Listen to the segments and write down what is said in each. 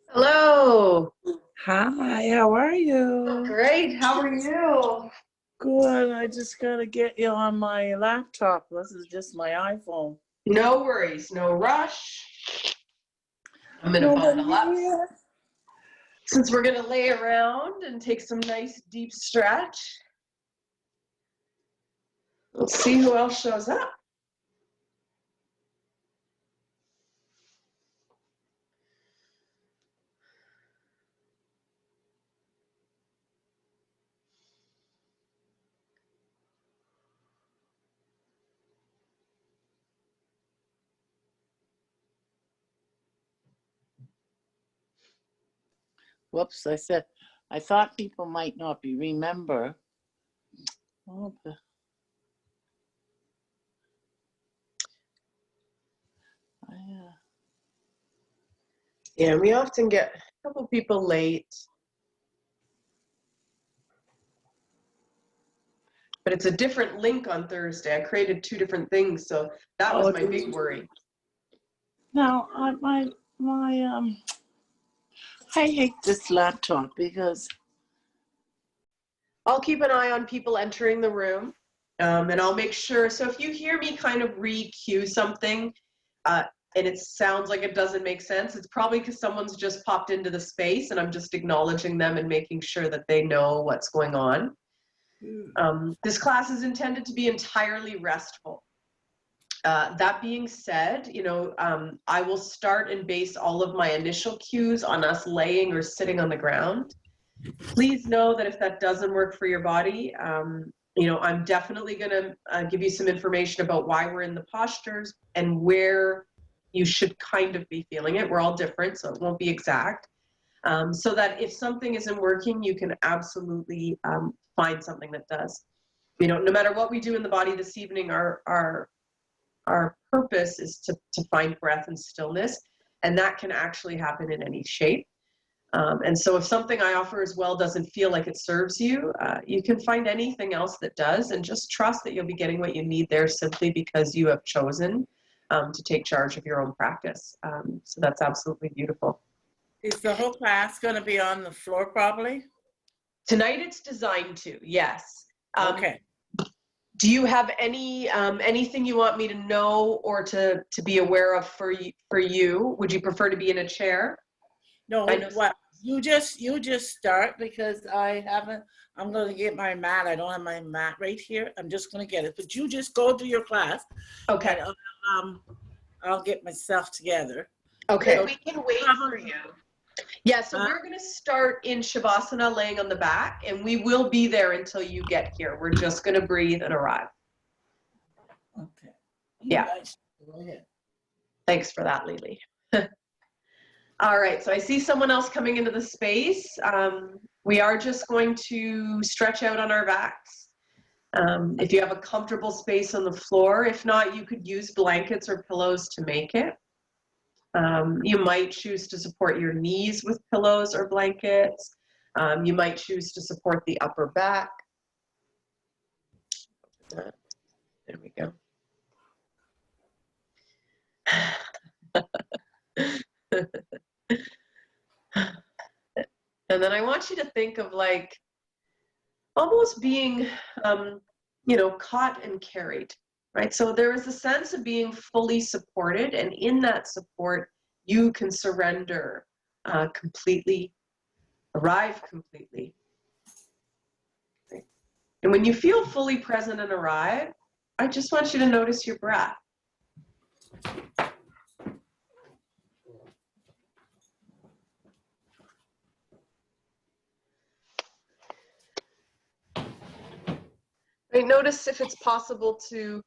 Hello. Hi, how are you? Great. How are you? Good. I just gotta get you on my laptop. This is just my iPhone. No worries. No rush. I'm going to bundle up. Since we're going to lay around and take some nice deep stretch. Let's see who else shows up. Whoops, I thought people might not remember. Oh, Yeah, we often get a couple people late. But it's a different link on Thursday. I created 2 different things, so that was my big worry. Now, I hate this laptop because I'll keep an eye on people entering the room, and I'll make sure. So if you hear me kind of re-cue something, and it sounds like it doesn't make sense, it's probably because someone's just popped into the space, and I'm just acknowledging them and making sure that they know what's going on. This class is intended to be entirely restful. That being said, I will start and base all of my initial cues on us laying or sitting on the ground. Please know that if that doesn't work for your body, I'm definitely going to give you some information about why we're in the postures and where you should kind of be feeling it. We're all different, so it won't be exact. So that if something isn't working, you can absolutely find something that does. No matter what we do in the body this evening, our purpose is to find breath and stillness, and that can actually happen in any shape. And so if something I offer as well doesn't feel like it serves you, you can find anything else that does, and just trust that you'll be getting what you need there simply because you have chosen to take charge of your own practice. So that's absolutely beautiful. Is the whole class going to be on the floor probably? Tonight it's designed to, yes. Okay. Do you have anything you want me to know or to be aware of for you? Would you prefer to be in a chair? No, what you just start, because I'm going to get my mat. I don't have my mat right here. I'm just going to get it. But you just go to your class. Okay. And, I'll get myself together. Okay. So we can wait for you. Yeah, so we're going to start in Shavasana laying on the back, and we will be there until you get here. We're just going to breathe and arrive. Okay. Yeah. Go ahead. Thanks for that, Lily. All right, so I see someone else coming into the space. We are just going to stretch out on our backs. If you have a comfortable space on the floor, if not, you could use blankets or pillows to make it. You might choose to support your knees with pillows or blankets. You might choose to support the upper back. There we go. And then I want you to think of like almost being, caught and carried, right? So there is a sense of being fully supported, and in that support, you can surrender completely, arrive completely. Right? And when you feel fully present and arrive, I just want you to notice your breath. Right, notice if it's possible to,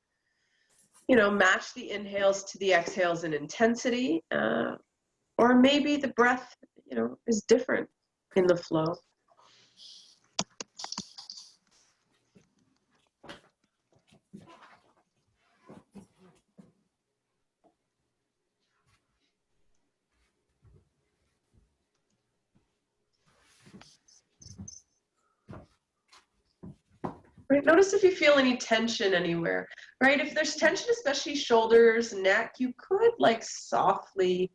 match the inhales to the exhales in intensity, or maybe the breath, is different in the flow. Right? Notice if you feel any tension anywhere, right? If there's tension, especially shoulders, neck, you could like softly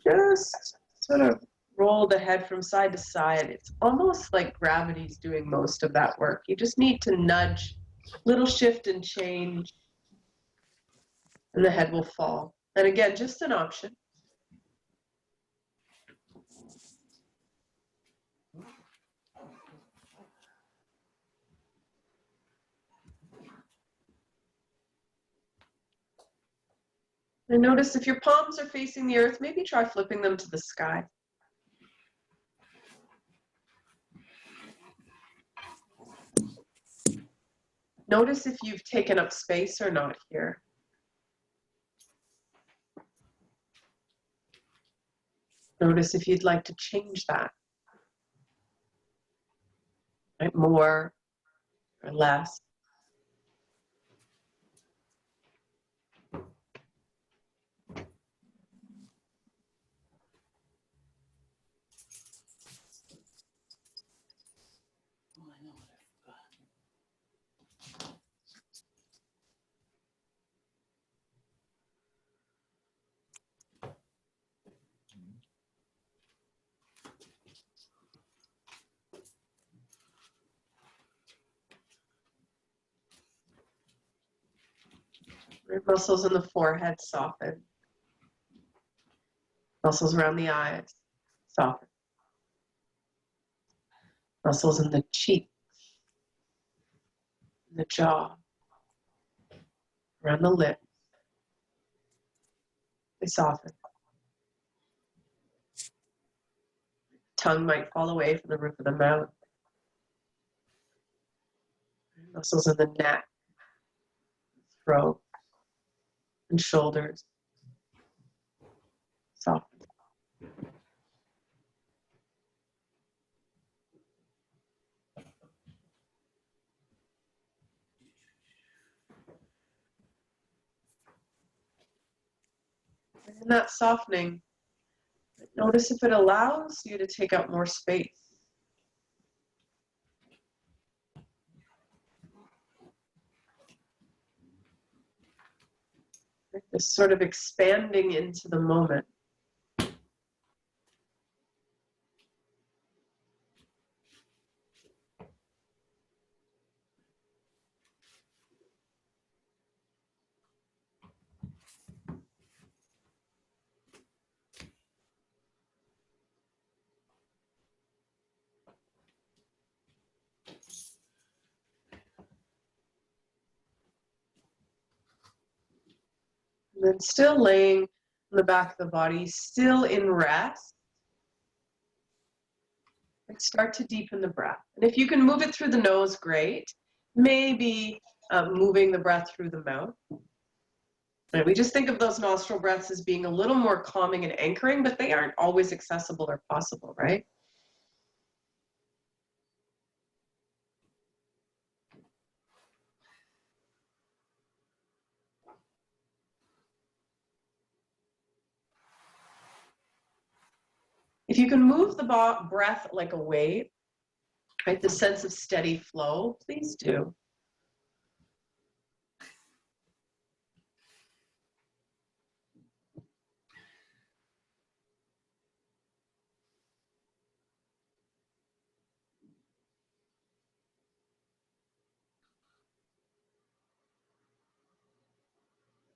just sort of roll the head from side to side. It's almost like gravity's doing most of that work. You just need to nudge, little shift and change, and the head will fall. And again, just an option. And notice if your palms are facing the earth, maybe try flipping them to the sky. Notice if you've taken up space or not here. Notice if you'd like to change that. Right? More or less. Muscles in the forehead soften. Muscles around the eyes soften. Muscles in the cheeks, the jaw, around the lips. They soften. Tongue might fall away from the roof of the mouth. Muscles in the neck, throat, and shoulders soften. And in that softening, notice if it allows you to take up more space. This sort of expanding into the moment. And then still laying on the back of the body, still in rest. And start to deepen the breath. And if you can move it through the nose, great. Maybe moving the breath through the mouth. And we just think of those nostril breaths as being a little more calming and anchoring, but they aren't always accessible or possible, right? If you can move the breath like a wave, right, the sense of steady flow, please do.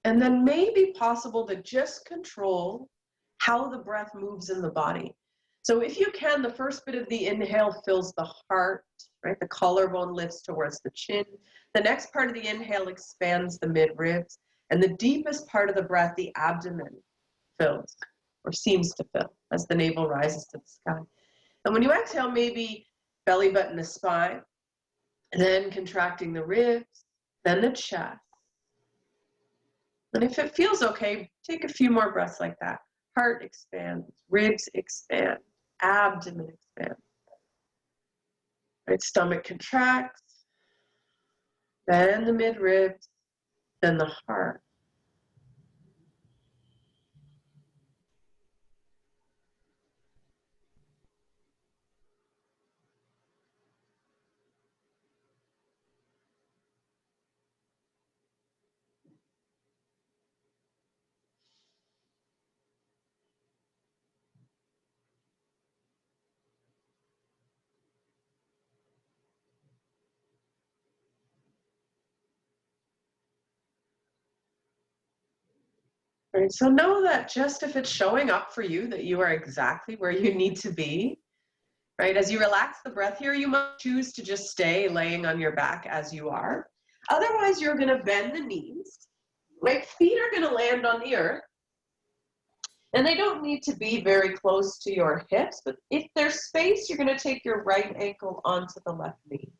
And then maybe possible to just control how the breath moves in the body. So if you can, the first bit of the inhale fills the heart, right? The collarbone lifts towards the chin. The next part of the inhale expands the mid-ribs. And the deepest part of the breath, the abdomen, fills or seems to fill as the navel rises to the sky. And when you exhale, maybe belly button the spine, then contracting the ribs, then the chest. And if it feels okay, take a few more breaths like that. Heart expands, ribs expand, abdomen expands. Right, stomach contracts, then the mid-ribs, then the heart. Right, so know that just if it's showing up for you, that you are exactly where you need to be, right? As you relax the breath here, you might choose to just stay laying on your back as you are. Otherwise, you're gonna bend the knees, right? Feet are gonna land on the earth, and they don't need to be very close to your hips, but if there's space, you're gonna take your right ankle onto the left knee.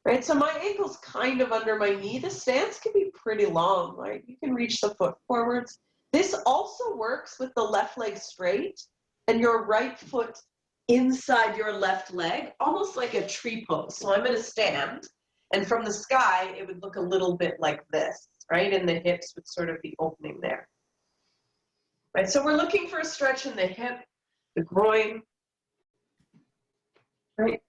Right, so my ankle's kind of under my knee. The stance can be pretty long, right? You can reach the foot forwards. This also works with the left leg straight and your right foot inside your left leg, almost like a tree pose. So I'm gonna stand, and from the sky, it would look a little bit like this, right? And the hips would sort of be opening there. Right, so we're looking for a stretch in the hip, the groin, right?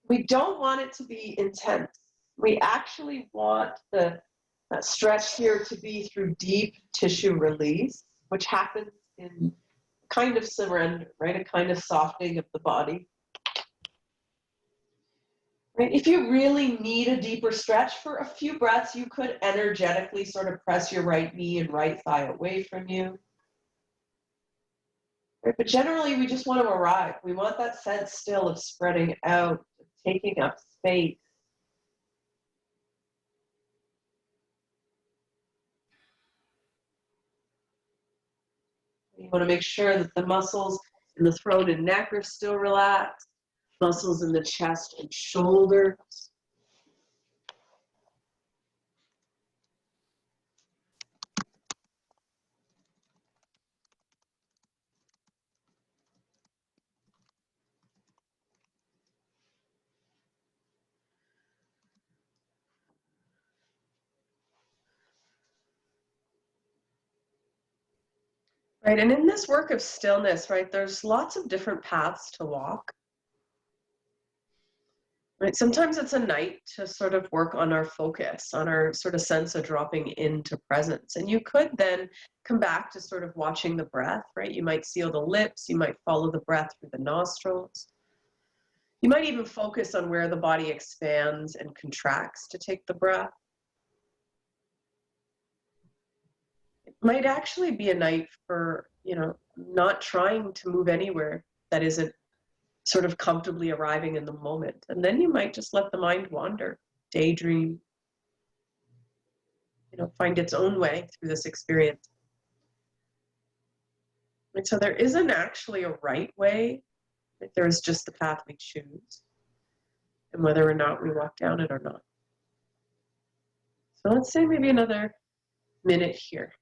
We don't want it to be intense. We actually want the stretch here to be through deep tissue release, which happens in kind of surrender, right? A kind of softening of the body. Right? If you really need a deeper stretch for a few breaths, you could energetically sort of press your right knee and right thigh away from you. Right? But generally, we just want to arrive. We want that sense still of spreading out, of taking up space. You want to make sure that the muscles in the throat and neck are still relaxed, muscles in the chest and shoulders. Right, and in this work of stillness, right, there's lots of different paths to walk. Right, sometimes it's a night to sort of work on our focus, on our sort of sense of dropping into presence. And you could then come back to sort of watching the breath, right? You might seal the lips, you might follow the breath through the nostrils. You might even focus on where the body expands and contracts to take the breath. It might actually be a night for, not trying to move anywhere that isn't sort of comfortably arriving in the moment. And then you might just let the mind wander, daydream, find its own way through this experience. And so there isn't actually a right way. There is just the path we choose, and whether or not we walk down it or not. So let's say maybe another minute here.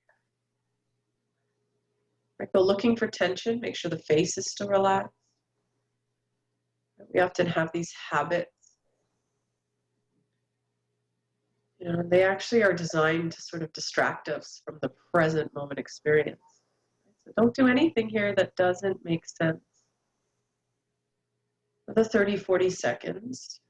Right, go looking for tension, make sure the face is still relaxed. We often have these habits. They actually are designed to sort of distract us from the present moment experience. So don't do anything here that doesn't make sense. For the 30, 40 seconds.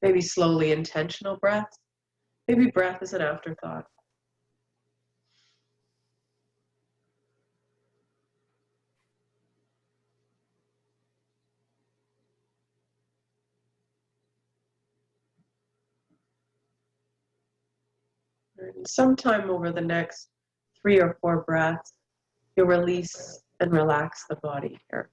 Maybe slowly intentional breaths. Maybe breath is an afterthought. And sometime over the next 3 or 4 breaths, you'll release and relax the body here.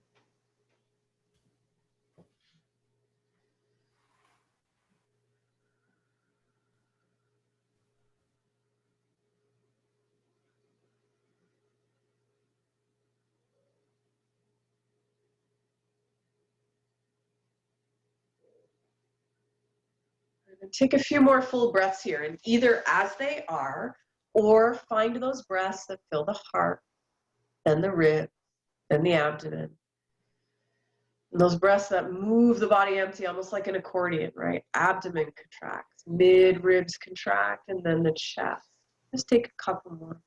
And take a few more full breaths here, and either as they are, or find those breaths that fill the heart, then the ribs, then the abdomen. And those breaths that move the body empty, almost like an accordion, right? Abdomen contracts, mid-ribs contract, and then the chest. Just take a couple more.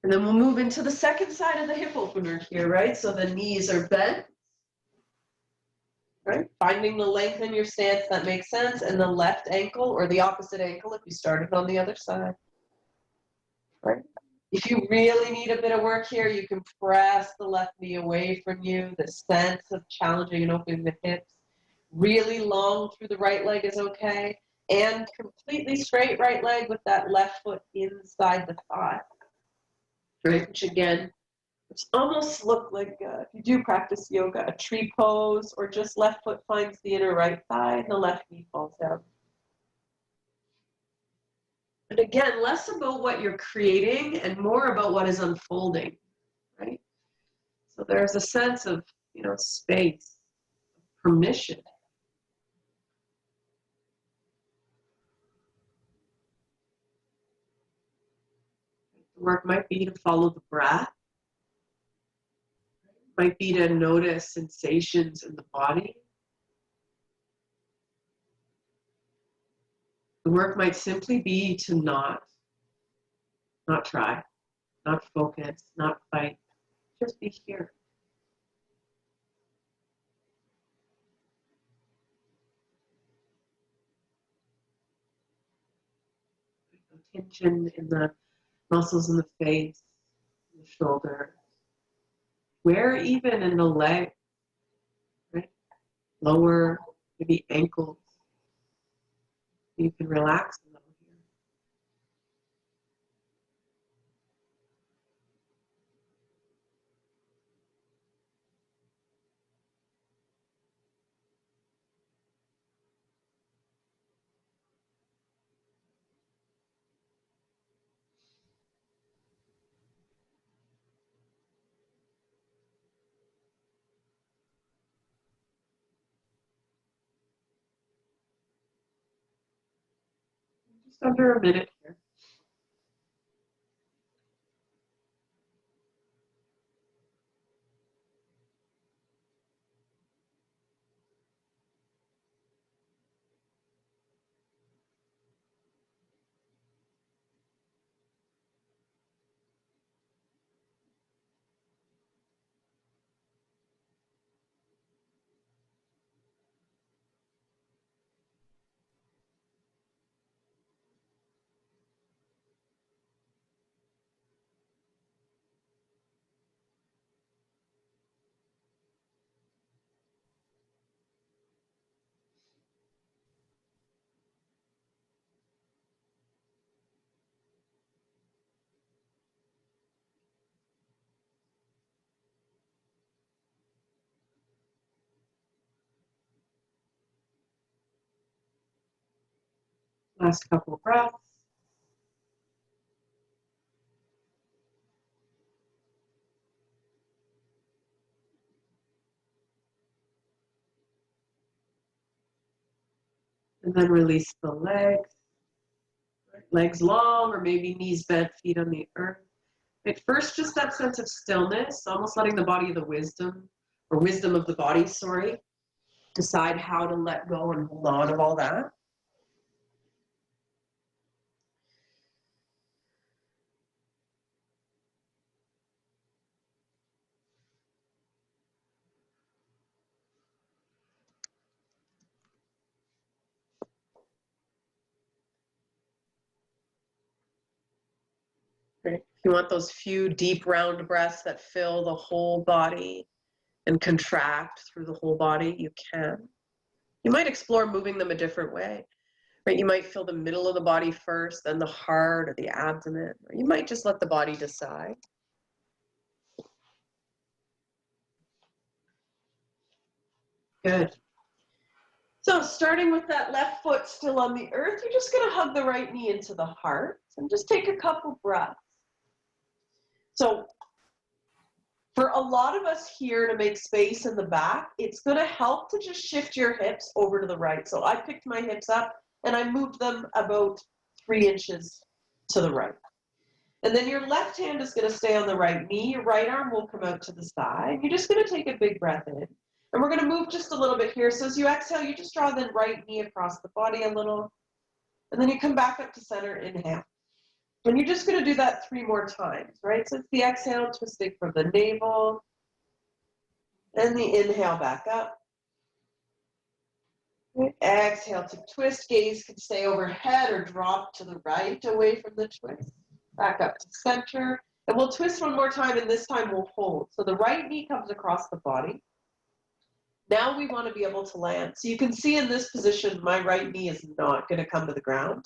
And then we'll move into the second side of the hip opener here, right? So the knees are bent, right? Finding the length in your stance that makes sense, and the left ankle or the opposite ankle if you started on the other side, right? If you really need a bit of work here, you can press the left knee away from you, the sense of challenging and opening the hips. Really long through the right leg is okay, and completely straight right leg with that left foot inside the thigh, right? Which again, which almost look like, if you do practice yoga, a tree pose, or just left foot finds the inner right thigh and the left knee falls down. And again, less about what you're creating and more about what is unfolding, right? So there's a sense of, space, permission. The work might be to follow the breath, might be to notice sensations in the body. The work might simply be to not try, not focus, not fight, just be here. Tension in the muscles in the face, in the shoulder, where even in the leg, right? Lower, maybe ankles. You can relax a little here. Just under a minute here. Last couple of breaths. And then release the legs. Legs long, or maybe knees bent, feet on the earth. At first, just that sense of stillness, almost letting the body of the wisdom, or wisdom of the body, sorry, decide how to let go and hold on of all that. Right. If you want those few deep round breaths that fill the whole body and contract through the whole body, you can. You might explore moving them a different way. Right? You might feel the middle of the body first, then the heart or the abdomen, or you might just let the body decide. Good. So starting with that left foot still on the earth, you're just going to hug the right knee into the heart and just take a couple breaths. So for a lot of us here to make space in the back, it's going to help to just shift your hips over to the right. So I picked my hips up and I moved them about 3 inches to the right. And then your left hand is going to stay on the right knee. Your right arm will come out to the side. You're just going to take a big breath in. And we're going to move just a little bit here. So as you exhale, you just draw the right knee across the body a little. And then you come back up to center, inhale. And you're just going to do that 3 more times, right? So it's the exhale, twisting from the navel, and the inhale back up. Right. Exhale to twist. Gaze can stay overhead or drop to the right away from the twist. Back up to center. And we'll twist 1 more time, and this time we'll hold. So the right knee comes across the body. Now we want to be able to land. So you can see in this position, my right knee is not going to come to the ground,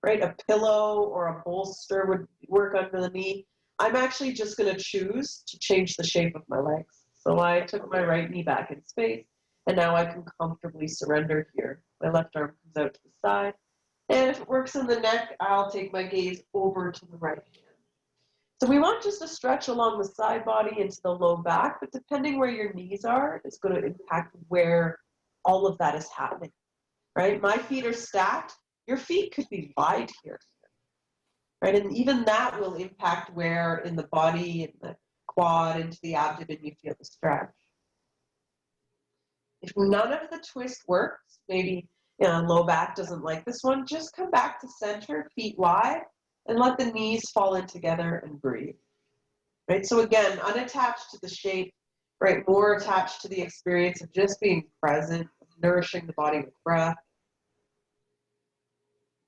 right? A pillow or a bolster would work under the knee. I'm actually just going to choose to change the shape of my legs. So I took my right knee back in space, and now I can comfortably surrender here. My left arm comes out to the side. And if it works in the neck, I'll take my gaze over to the right hand. So we want just a stretch along the side body into the low back, but depending where your knees are, it's going to impact where all of that is happening, right? My feet are stacked. Your feet could be wide here, right? And even that will impact where in the body, in the quad, into the abdomen, you feel the stretch. If none of the twist works, maybe low back doesn't like this one, just come back to center, feet wide, and let the knees fall in together and breathe. Right? So again, unattached to the shape, right? More attached to the experience of just being present, nourishing the body with breath.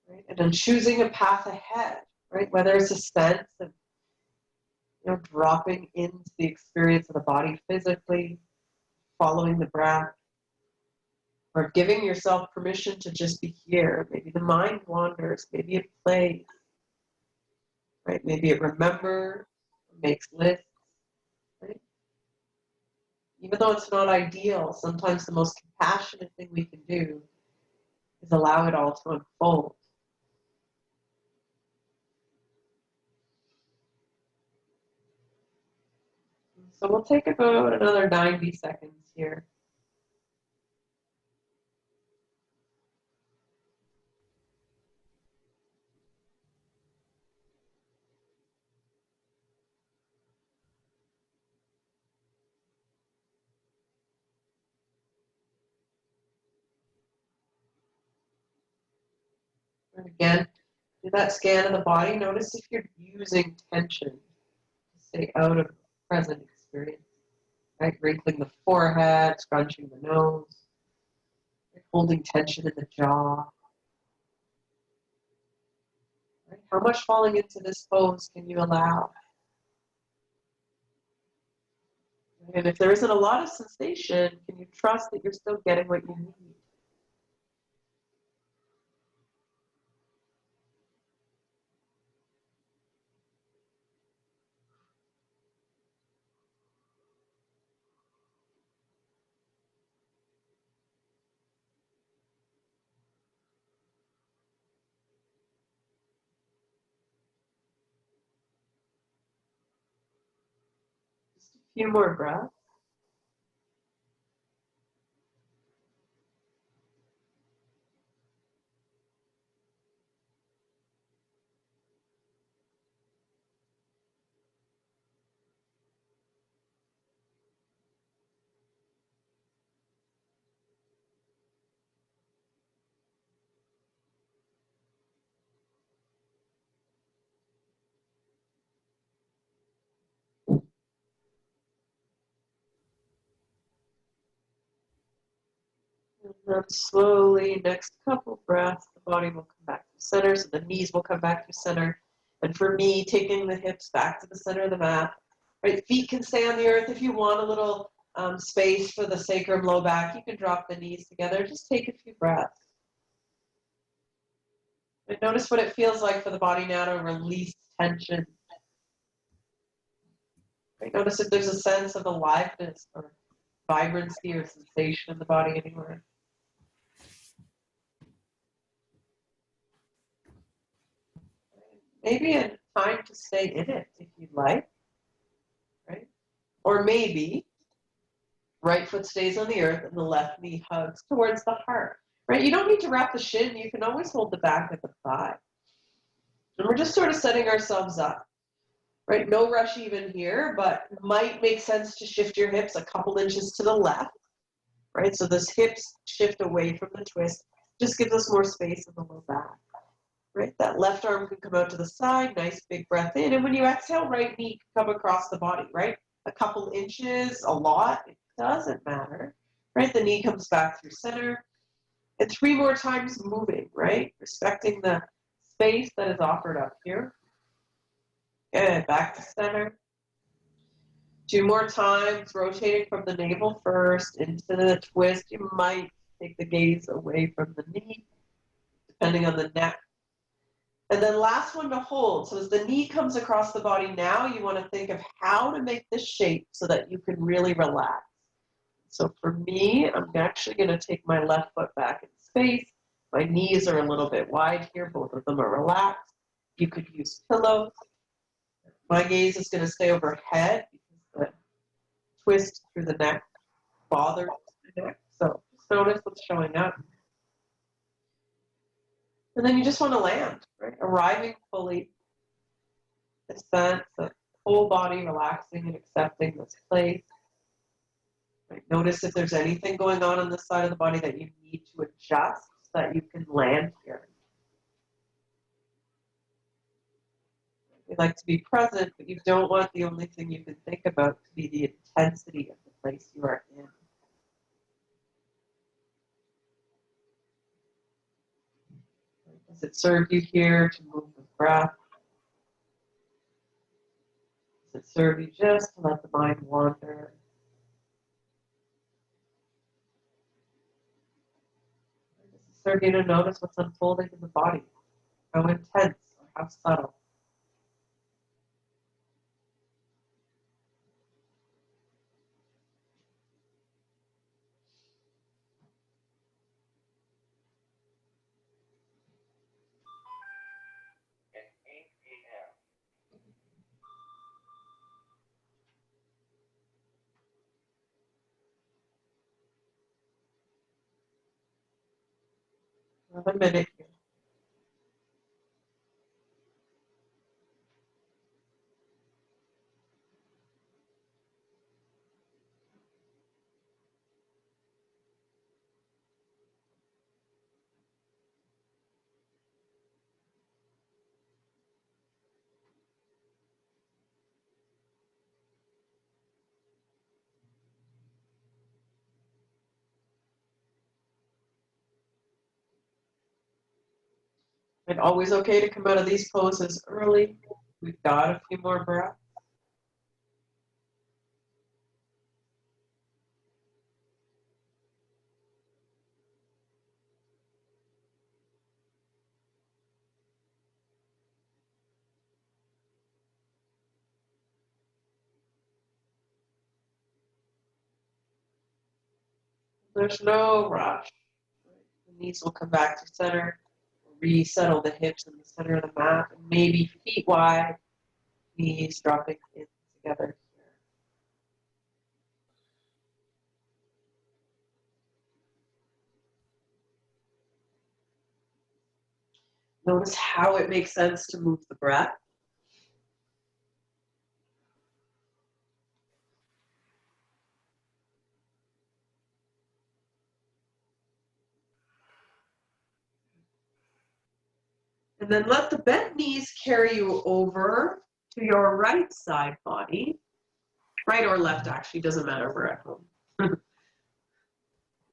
Right? And then choosing a path ahead, right? Whether it's a sense of dropping into the experience of the body physically, following the breath, or giving yourself permission to just be here. Maybe the mind wanders, maybe it plays, right? Maybe it remembers, makes lists, right? Even though it's not ideal, sometimes the most compassionate thing we can do is allow it all to unfold. So we'll take about another 90 seconds here. And again, do that scan of the body. Notice if you're using tension to stay out of the present experience. Right? Wrinkling the forehead, scrunching the nose, holding tension in the jaw. Right? How much falling into this pose can you allow? And if there isn't a lot of sensation, can you trust that you're still getting what you need? Just a few more breaths. And then slowly, next couple breaths, the body will come back to center, so the knees will come back to center. And for me, taking the hips back to the center of the mat. Right, feet can stay on the earth. If you want a little space for the sacrum, low back, you can drop the knees together. Just take a few breaths. And notice what it feels like for the body now to release tension. Right, notice if there's a sense of aliveness or vibrancy or sensation in the body anywhere. Maybe a time to stay in it if you'd like, right? Or maybe right foot stays on the earth and the left knee hugs towards the heart, right? You don't need to wrap the shin. You can always hold the back of the thigh. And we're just sort of setting ourselves up, right? No rush even here, but it might make sense to shift your hips a couple inches to the left, right? So this hips shift away from the twist just gives us more space in the low back. right? That left arm can come out to the side, nice big breath in. And when you exhale, right knee can come across the body, right? A couple inches, a lot, it doesn't matter, right? The knee comes back through center. And 3 more times moving, right? Respecting the space that is offered up here. Good, back to center. 2 more times, rotating from the navel first into the twist. You might take the gaze away from the knee, depending on the neck. And then last one to hold. So as the knee comes across the body now, you want to think of how to make this shape so that you can really relax. So for me, I'm actually going to take my left foot back in space. My knees are a little bit wide here. Both of them are relaxed. You could use pillows. My gaze is going to stay overhead because the twist through the neck bothers the neck. So just notice what's showing up. And then you just want to land, right? Arriving fully. The sense of whole body relaxing and accepting this place. Right? Notice if there's anything going on this side of the body that you need to adjust so that you can land here. You like to be present, but you don't want the only thing you can think about to be the intensity of the place you are in. Does it serve you here to move with breath? Does it serve you just to let the mind wander? Does it serve you to notice what's unfolding in the body? How intense or how subtle? Another minute here. And always okay to come out of these poses early. We've got a few more breaths. There's no rush. The knees will come back to center. Resettle the hips in the center of the mat. And maybe feet wide, knees dropping in together here. Notice how it makes sense to move the breath. And then let the bent knees carry you over to your right side body. Right or left, actually, doesn't matter, we're at home.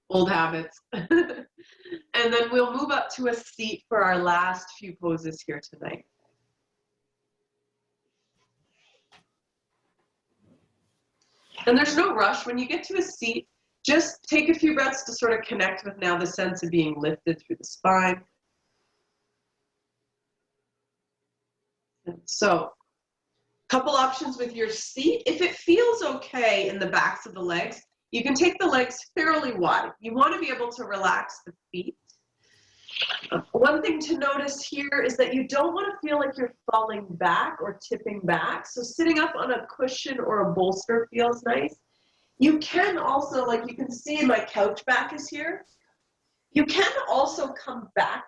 Old habits. And then we'll move up to a seat for our last few poses here tonight. And there's no rush. When you get to a seat, just take a few breaths to sort of connect with now the sense of being lifted through the spine. And so, couple options with your seat. If it feels okay in the backs of the legs, you can take the legs fairly wide. You want to be able to relax the feet. One thing to notice here is that you don't want to feel like you're falling back or tipping back. So sitting up on a cushion or a bolster feels nice. You can also, like you can see my couch back is here. You can also come back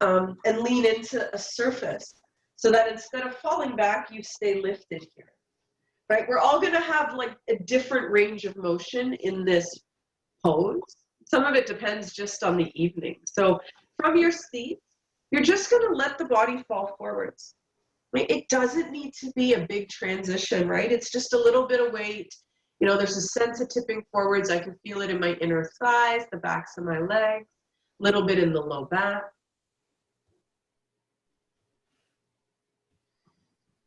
and lean into a surface so that instead of falling back, you stay lifted here. Right? We're all going to have like a different range of motion in this pose. Some of it depends just on the evening. So from your seat, you're just going to let the body fall forwards. Right? It doesn't need to be a big transition, right? It's just a little bit of weight. You know, there's a sense of tipping forwards. I can feel it in my inner thighs, the backs of my legs, a little bit in the low back.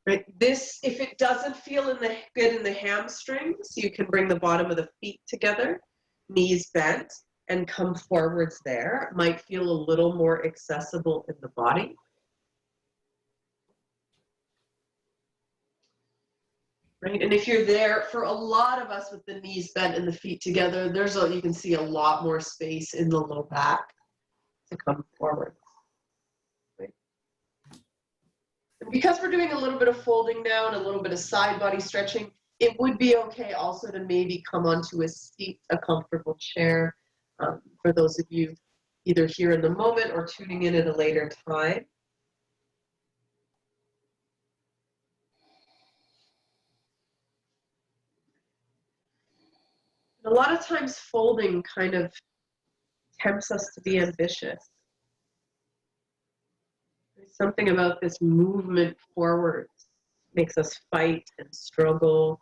Right? This, if it doesn't feel good in the hamstrings, you can bring the bottom of the feet together, knees bent, and come forwards there. It might feel a little more accessible in the body. Right? And if you're there, for a lot of us with the knees bent and the feet together, you can see a lot more space in the low back to come forward. Right? And because we're doing a little bit of folding now and a little bit of side body stretching, it would be okay also to maybe come onto a seat, a comfortable chair, for those of you either here in the moment or tuning in at a later time. A lot of times folding kind of tempts us to be ambitious. There's something about this movement forward makes us fight and struggle.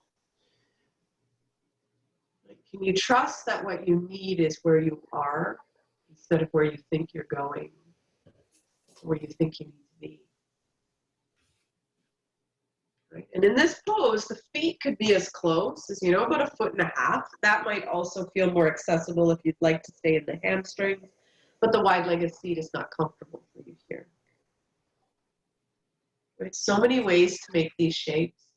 Can you trust that what you need is where you are instead of where you think you're going, where you think you need to be? Right? And in this pose, the feet could be as close as, about 1.5 feet. That might also feel more accessible if you'd like to stay in the hamstrings, but the wide-legged seat is not comfortable for you here. Right? So many ways to make these shapes.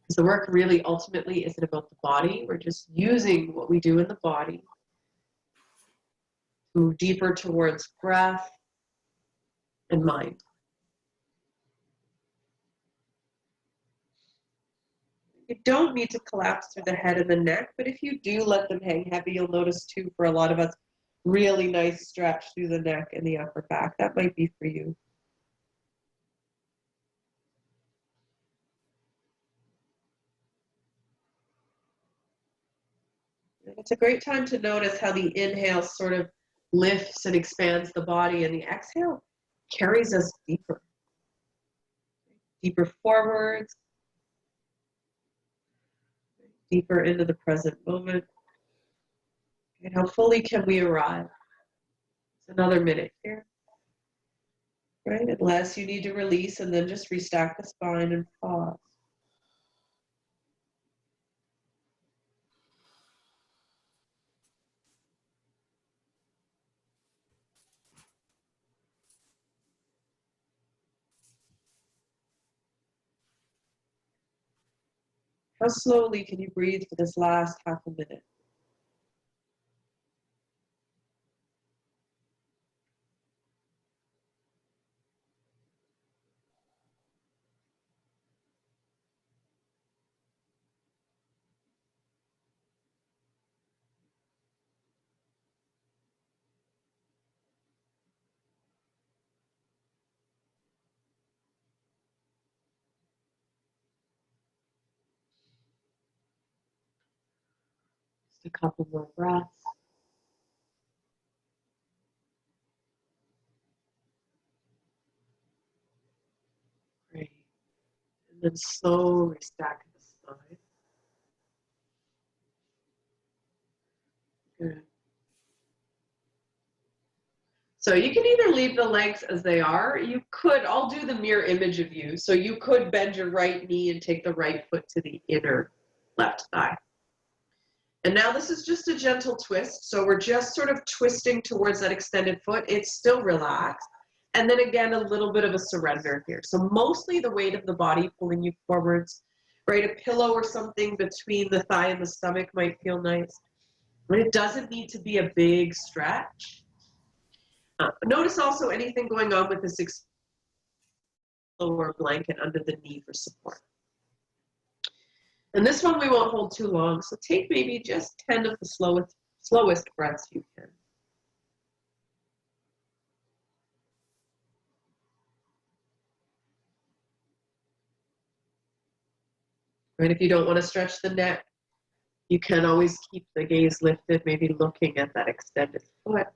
Because the work really ultimately isn't about the body. We're just using what we do in the body to move deeper towards breath and mind. You don't need to collapse through the head and the neck, but if you do let them hang heavy, you'll notice too, for a lot of us, really nice stretch through the neck and the upper back. That might be for you. It's a great time to notice how the inhale sort of lifts and expands the body, and the exhale carries us deeper. Deeper forwards, deeper into the present moment. And how fully can we arrive? It's another minute here. Right? Unless you need to release and then just restack the spine and pause. How slowly can you breathe for this last half a minute? Just a couple more breaths. Great. And then slowly stack the spine. Good. So you can either leave the legs as they are. I'll do the mirror image of you. So you could bend your right knee and take the right foot to the inner left thigh. And now this is just a gentle twist. So we're just sort of twisting towards that extended foot. It's still relaxed. And then again, a little bit of a surrender here. So mostly the weight of the body pulling you forwards, right? A pillow or something between the thigh and the stomach might feel nice. But it doesn't need to be a big stretch. Notice also anything going on with this lower blanket under the knee for support. And this one we won't hold too long, so take maybe just 10 of the slowest breaths you can. Right, if you don't want to stretch the neck, you can always keep the gaze lifted, maybe looking at that extended foot.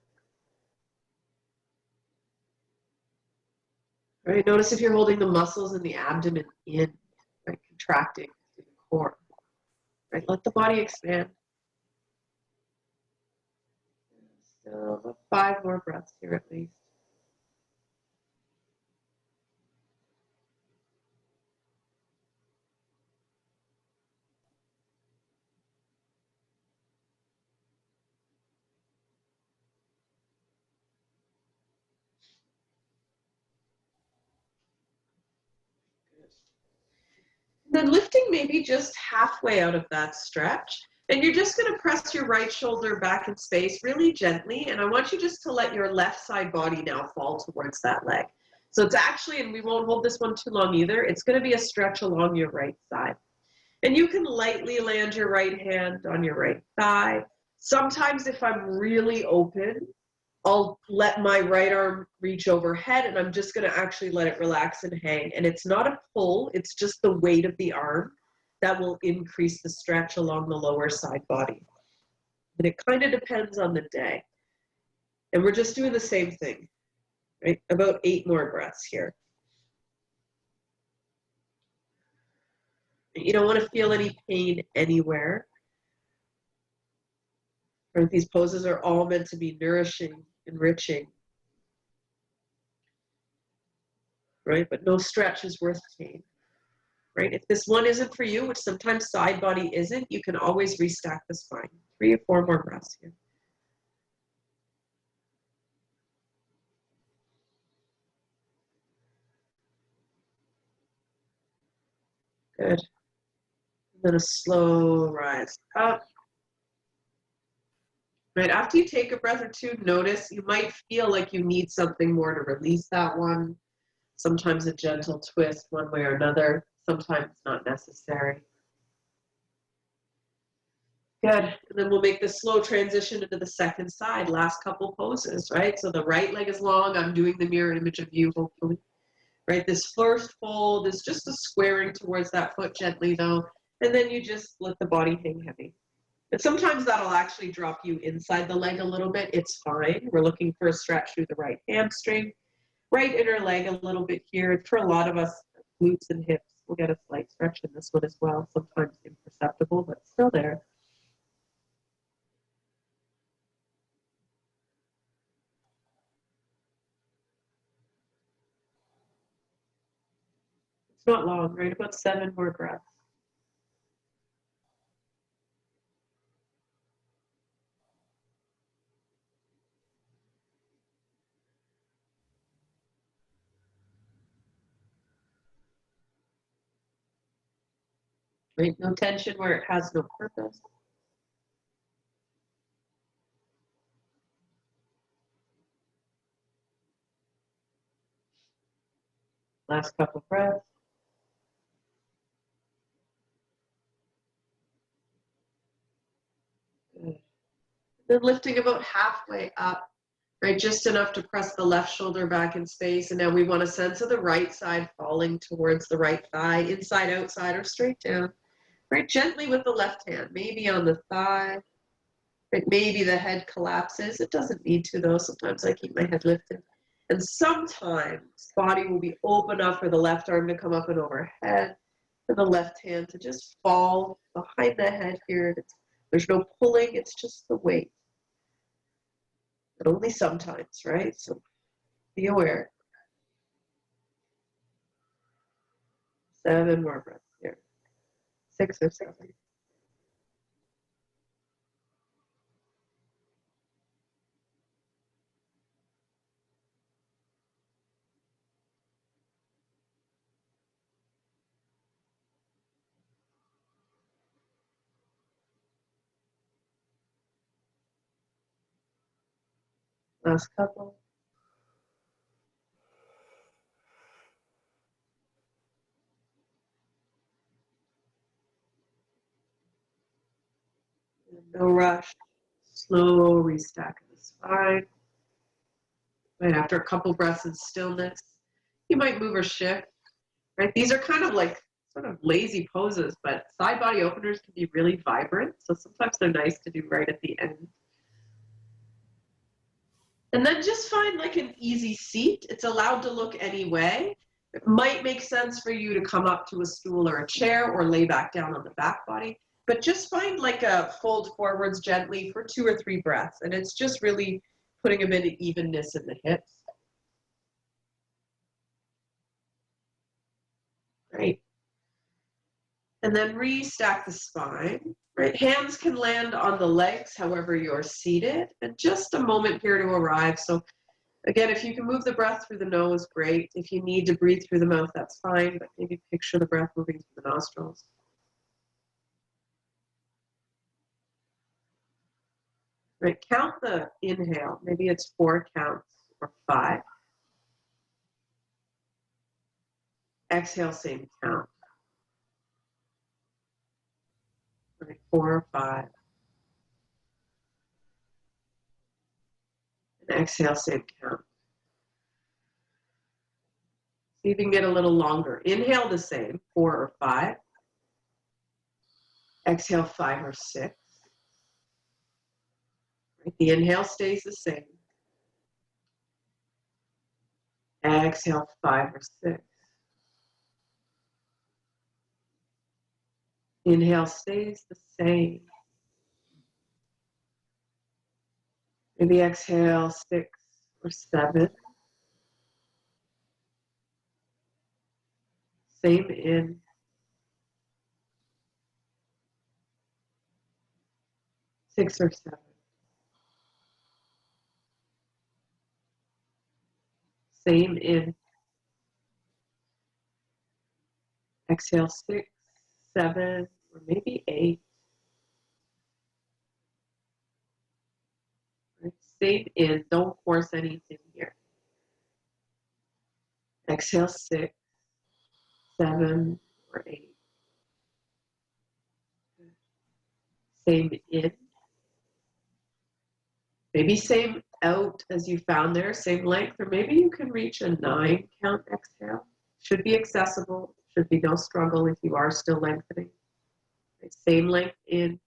right? Notice if you're holding the muscles in the abdomen in, right? Contracting through the core, right? Let the body expand. So about 5 more breaths here at least. Then lifting maybe just halfway out of that stretch. And you're just going to press your right shoulder back in space really gently. And I want you just to let your left side body now fall towards that leg. So it's actually, and we won't hold this one too long either, it's going to be a stretch along your right side. And you can lightly land your right hand on your right thigh. Sometimes if I'm really open, I'll let my right arm reach overhead and I'm just going to actually let it relax and hang. And it's not a pull, it's just the weight of the arm that will increase the stretch along the lower side body. And it kind of depends on the day. And we're just doing the same thing, right? About 8 more breaths here. You don't want to feel any pain anywhere. Right? These poses are all meant to be nourishing, enriching. Right? But no stretch is worth pain. Right? If this one isn't for you, which sometimes side body isn't, you can always restack the spine. 3 or 4 more breaths here. Good. And then a slow rise up. Right, after you take a breath or two, notice you might feel like you need something more to release that one. Sometimes a gentle twist one way or another. Sometimes not necessary. Good. And then we'll make this slow transition into the second side, last couple poses, right? So the right leg is long. I'm doing the mirror image of you, hopefully. Right, this first fold is just a squaring towards that foot gently though, and then you just let the body hang heavy. And sometimes that'll actually drop you inside the leg a little bit. It's fine. We're looking for a stretch through the right hamstring, right inner leg a little bit here. For a lot of us, glutes and hips, we'll get a slight stretch in this one as well, sometimes imperceptible, but still there. It's not long, right? About 7 more breaths. Right? No tension where it has no purpose. Last couple breaths. Good. Then lifting about halfway up, right? Just enough to press the left shoulder back in space. And now we want a sense of the right side falling towards the right thigh, inside, outside, or straight down. Right? Gently with the left hand, maybe on the thigh. Right? Maybe the head collapses. It doesn't need to though. Sometimes I keep my head lifted. And sometimes body will be open enough for the left arm to come up and overhead, and the left hand to just fall behind the head here. There's no pulling, it's just the weight. But only sometimes, right? So be aware. 7 more breaths here. 6 or 7. Last couple. No rush. Slow restack of the spine. Right after a couple breaths in stillness, you might move or shift. Right? These are kind of like sort of lazy poses, but side body openers can be really vibrant. So sometimes they're nice to do right at the end. And then just find like an easy seat. It's allowed to look any way. It might make sense for you to come up to a stool or a chair or lay back down on the back body, but just find like a fold forwards gently for 2 or 3 breaths. And it's just really putting a bit of evenness in the hips. Great. And then restack the spine. Right, hands can land on the legs, however you're seated, and just a moment here to arrive. So again, if you can move the breath through the nose, great. If you need to breathe through the mouth, that's fine, but maybe picture the breath moving through the nostrils. Right, count the inhale. Maybe it's 4 counts or 5. Exhale, same count. Right, 4 or 5. And exhale, same count. See if you can get a little longer. Inhale the same, 4 or 5. Exhale, 5 or 6. Right, the inhale stays the same. Exhale, 5 or 6. Inhale stays the same. Maybe exhale, 6 or 7. Same in. Six or 7. Same in. Exhale, 6, 7, or maybe 8. Right? Same in. Don't force anything here. Exhale, 6, 7, or 8. Same in. Maybe same out as you found there, same length, or maybe you can reach a 9 count exhale. Should be accessible, should be no struggle if you are still lengthening. Right? Same length in.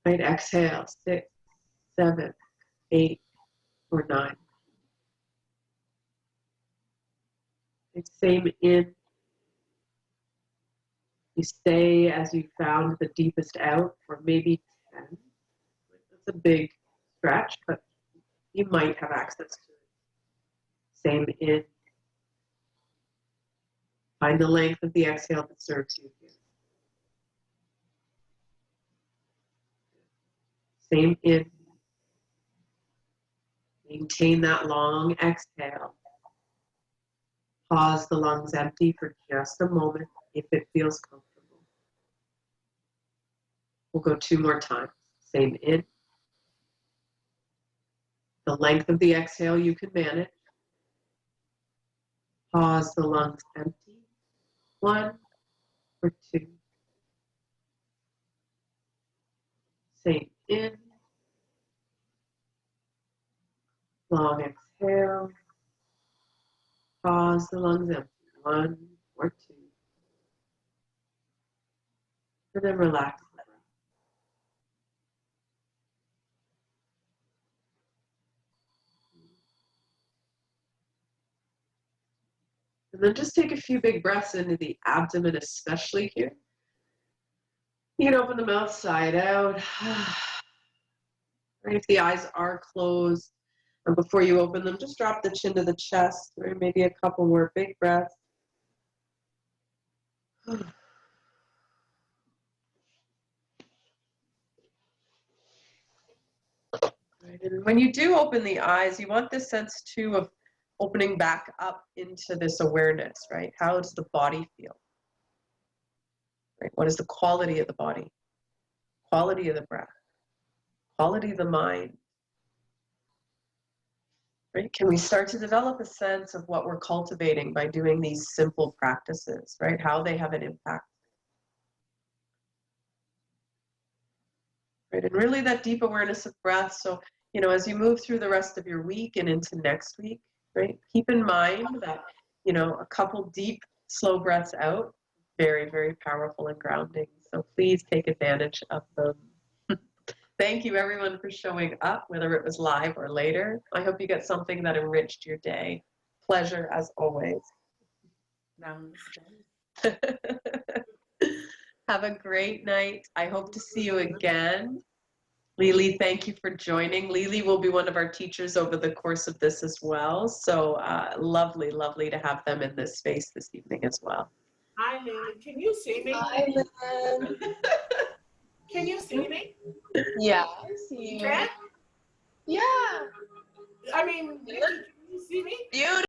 Right, exhale, 6, 7, 8, or 9. Right, same in. You stay as you found the deepest out, or maybe 10. That's a big stretch, but you might have access to it. Same in. Find the length of the exhale that serves you here. Same in. Maintain that long exhale. Pause the lungs empty for just a moment if it feels comfortable. We'll go 2 more times. Same in. The length of the exhale you can manage. Pause the lungs empty. 1 or 2. Same in. Long exhale. Pause the lungs empty. 1 or 2. And then relax the breath. And then just take a few big breaths into the abdomen, especially here. You can open the mouth side out. Right, if the eyes are closed, and before you open them, just drop the chin to the chest, or maybe a couple more big breaths. Right, and when you do open the eyes, you want this sense too of opening back up into this awareness, right? How does the body feel? Right? What is the quality of the body? Quality of the breath? Quality of the mind? Right? Can we start to develop a sense of what we're cultivating by doing these simple practices, right? How they have an impact. Right? And really that deep awareness of breath. So, you know, as you move through the rest of your week and into next week, right? Keep in mind that, you know, a couple deep, slow breaths out, very, very powerful and grounding. So please take advantage of them. Thank you everyone for showing up, whether it was live or later. I hope you got something that enriched your day. Pleasure as always. Namaste. Have a great night. I hope to see you again. Lily, thank you for joining. Lily will be one of our teachers over the course of this as well. So lovely, lovely to have them in this space this evening as well. Hi, Lily. Can you see me? Hi, Lynn. Can you see me? Yeah, I see you. Can? Yeah. I mean, Nikki, can you see me? Beautiful.